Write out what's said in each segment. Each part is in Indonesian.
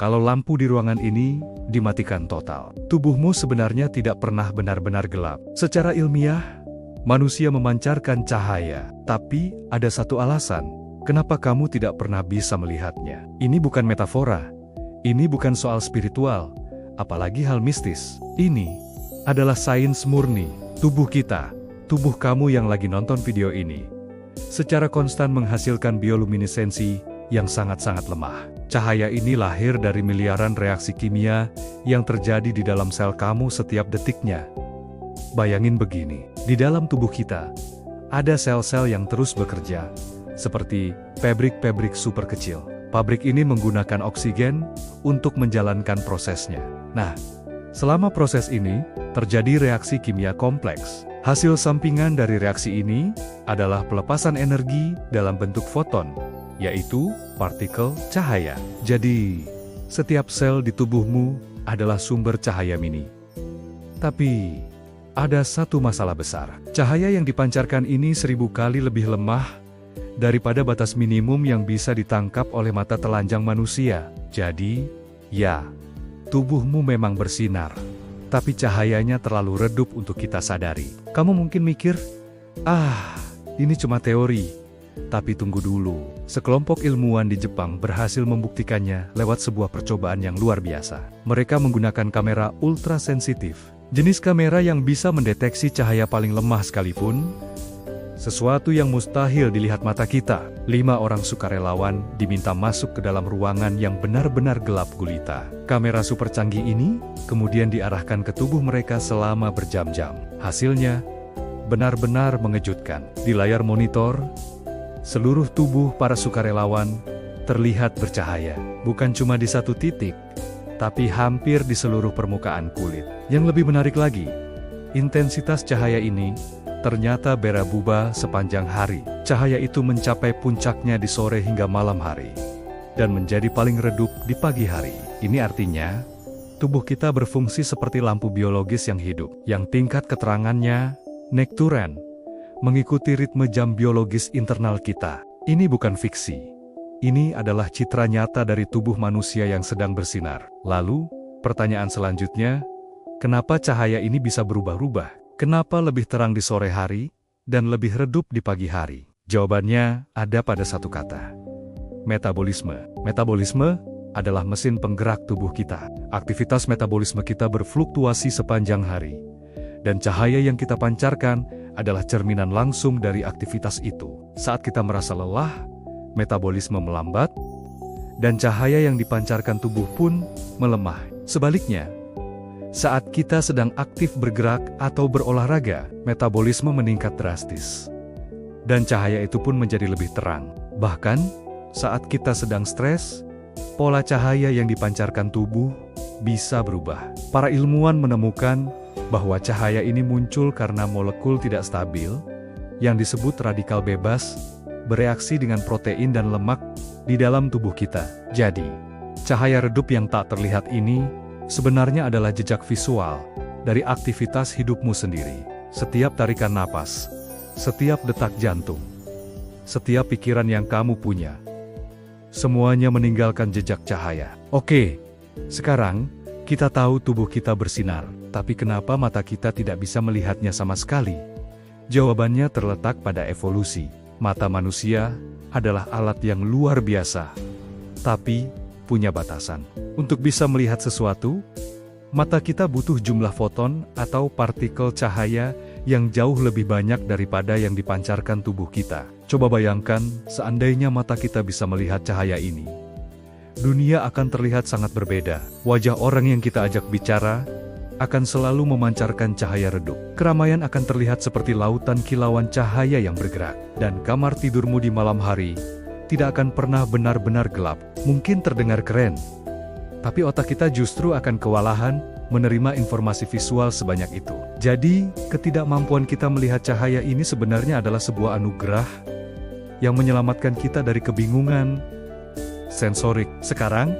Kalau lampu di ruangan ini dimatikan total, tubuhmu sebenarnya tidak pernah benar-benar gelap. Secara ilmiah, manusia memancarkan cahaya, tapi ada satu alasan kenapa kamu tidak pernah bisa melihatnya. Ini bukan metafora, ini bukan soal spiritual, apalagi hal mistis. Ini adalah sains murni. Tubuh kita, tubuh kamu yang lagi nonton video ini, secara konstan menghasilkan bioluminesensi yang sangat-sangat lemah. Cahaya ini lahir dari miliaran reaksi kimia yang terjadi di dalam sel kamu setiap detiknya. Bayangin begini, di dalam tubuh kita, ada sel-sel yang terus bekerja, seperti pabrik-pabrik super kecil. Pabrik ini menggunakan oksigen untuk menjalankan prosesnya. Nah, selama proses ini, terjadi reaksi kimia kompleks. Hasil sampingan dari reaksi ini adalah pelepasan energi dalam bentuk foton, yaitu partikel cahaya. Jadi, setiap sel di tubuhmu adalah sumber cahaya mini. Tapi, ada satu masalah besar. Cahaya yang dipancarkan ini 1000 kali lebih lemah daripada batas minimum yang bisa ditangkap oleh mata telanjang manusia. Jadi, ya, tubuhmu memang bersinar, tapi cahayanya terlalu redup untuk kita sadari. Kamu mungkin mikir, ini cuma teori. Tapi tunggu dulu, sekelompok ilmuwan di Jepang berhasil membuktikannya lewat sebuah percobaan yang luar biasa. Mereka menggunakan kamera ultrasensitif, jenis kamera yang bisa mendeteksi cahaya paling lemah sekalipun, sesuatu yang mustahil dilihat mata kita. 5 orang sukarelawan diminta masuk ke dalam ruangan yang benar-benar gelap gulita. Kamera super canggih ini kemudian diarahkan ke tubuh mereka selama berjam-jam. Hasilnya benar-benar mengejutkan. Di layar monitor, seluruh tubuh para sukarelawan terlihat bercahaya. Bukan cuma di satu titik, tapi hampir di seluruh permukaan kulit. Yang lebih menarik lagi, intensitas cahaya ini ternyata berubah sepanjang hari. Cahaya itu mencapai puncaknya di sore hingga malam hari, dan menjadi paling redup di pagi hari. Ini artinya, tubuh kita berfungsi seperti lampu biologis yang hidup, yang tingkat keterangannya naik turun, mengikuti ritme jam biologis internal kita. Ini bukan fiksi. Ini adalah citra nyata dari tubuh manusia yang sedang bersinar. Lalu, pertanyaan selanjutnya, kenapa cahaya ini bisa berubah-ubah? Kenapa lebih terang di sore hari, dan lebih redup di pagi hari? Jawabannya ada pada satu kata. Metabolisme. Metabolisme adalah mesin penggerak tubuh kita. Aktivitas metabolisme kita berfluktuasi sepanjang hari. Dan cahaya yang kita pancarkan adalah cerminan langsung dari aktivitas itu. Saat kita merasa lelah, metabolisme melambat, dan cahaya yang dipancarkan tubuh pun melemah. Sebaliknya, saat kita sedang aktif bergerak atau berolahraga, metabolisme meningkat drastis. Dan cahaya itu pun menjadi lebih terang. Bahkan, saat kita sedang stres, pola cahaya yang dipancarkan tubuh bisa berubah. Para ilmuwan menemukan bahwa cahaya ini muncul karena molekul tidak stabil, yang disebut radikal bebas, bereaksi dengan protein dan lemak di dalam tubuh kita. Jadi, cahaya redup yang tak terlihat ini sebenarnya adalah jejak visual dari aktivitas hidupmu sendiri. Setiap tarikan napas, setiap detak jantung, setiap pikiran yang kamu punya, semuanya meninggalkan jejak cahaya. Oke, sekarang kita tahu tubuh kita bersinar, tapi kenapa mata kita tidak bisa melihatnya sama sekali? Jawabannya terletak pada evolusi. Mata manusia adalah alat yang luar biasa, tapi punya batasan. Untuk bisa melihat sesuatu, mata kita butuh jumlah foton atau partikel cahaya yang jauh lebih banyak daripada yang dipancarkan tubuh kita. Coba bayangkan, seandainya mata kita bisa melihat cahaya ini, dunia akan terlihat sangat berbeda. Wajah orang yang kita ajak bicara akan selalu memancarkan cahaya redup. Keramaian akan terlihat seperti lautan kilauan cahaya yang bergerak. Dan kamar tidurmu di malam hari tidak akan pernah benar-benar gelap. Mungkin terdengar keren, tapi otak kita justru akan kewalahan menerima informasi visual sebanyak itu. Jadi, ketidakmampuan kita melihat cahaya ini sebenarnya adalah sebuah anugerah yang menyelamatkan kita dari kebingungan sensorik. Sekarang,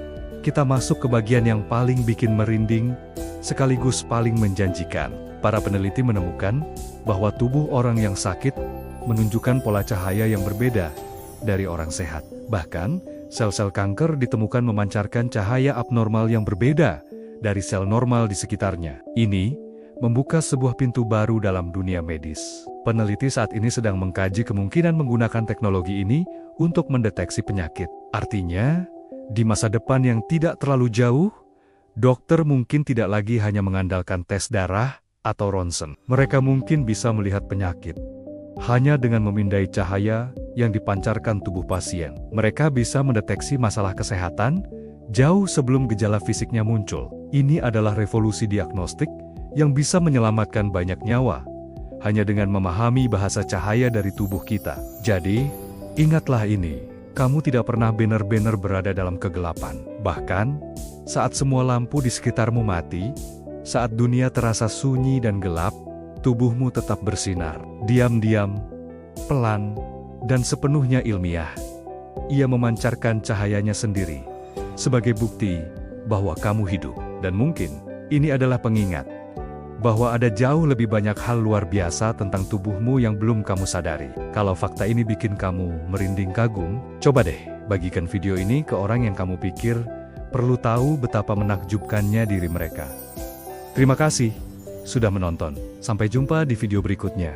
kita masuk ke bagian yang paling bikin merinding, sekaligus paling menjanjikan. Para peneliti menemukan bahwa tubuh orang yang sakit menunjukkan pola cahaya yang berbeda dari orang sehat. Bahkan, Sel-sel kanker ditemukan memancarkan cahaya abnormal yang berbeda dari sel normal di sekitarnya. Ini membuka sebuah pintu baru dalam dunia medis. Peneliti saat ini sedang mengkaji kemungkinan menggunakan teknologi ini untuk mendeteksi penyakit. Artinya, di masa depan yang tidak terlalu jauh, dokter mungkin tidak lagi hanya mengandalkan tes darah atau ronsen. Mereka mungkin bisa melihat penyakit hanya dengan memindai cahaya yang dipancarkan tubuh pasien. Mereka bisa mendeteksi masalah kesehatan jauh sebelum gejala fisiknya muncul. Ini adalah revolusi diagnostik yang bisa menyelamatkan banyak nyawa hanya dengan memahami bahasa cahaya dari tubuh kita. Jadi, ingatlah ini, kamu tidak pernah benar-benar berada dalam kegelapan. Bahkan, saat semua lampu di sekitarmu mati, saat dunia terasa sunyi dan gelap, tubuhmu tetap bersinar. Diam-diam, pelan, dan sepenuhnya ilmiah. Ia memancarkan cahayanya sendiri, sebagai bukti bahwa kamu hidup. Dan mungkin, ini adalah pengingat bahwa ada jauh lebih banyak hal luar biasa tentang tubuhmu yang belum kamu sadari. Kalau fakta ini bikin kamu merinding kagum, coba deh bagikan video ini ke orang yang kamu pikir perlu tahu betapa menakjubkannya diri mereka. Terima kasih sudah menonton. Sampai jumpa di video berikutnya.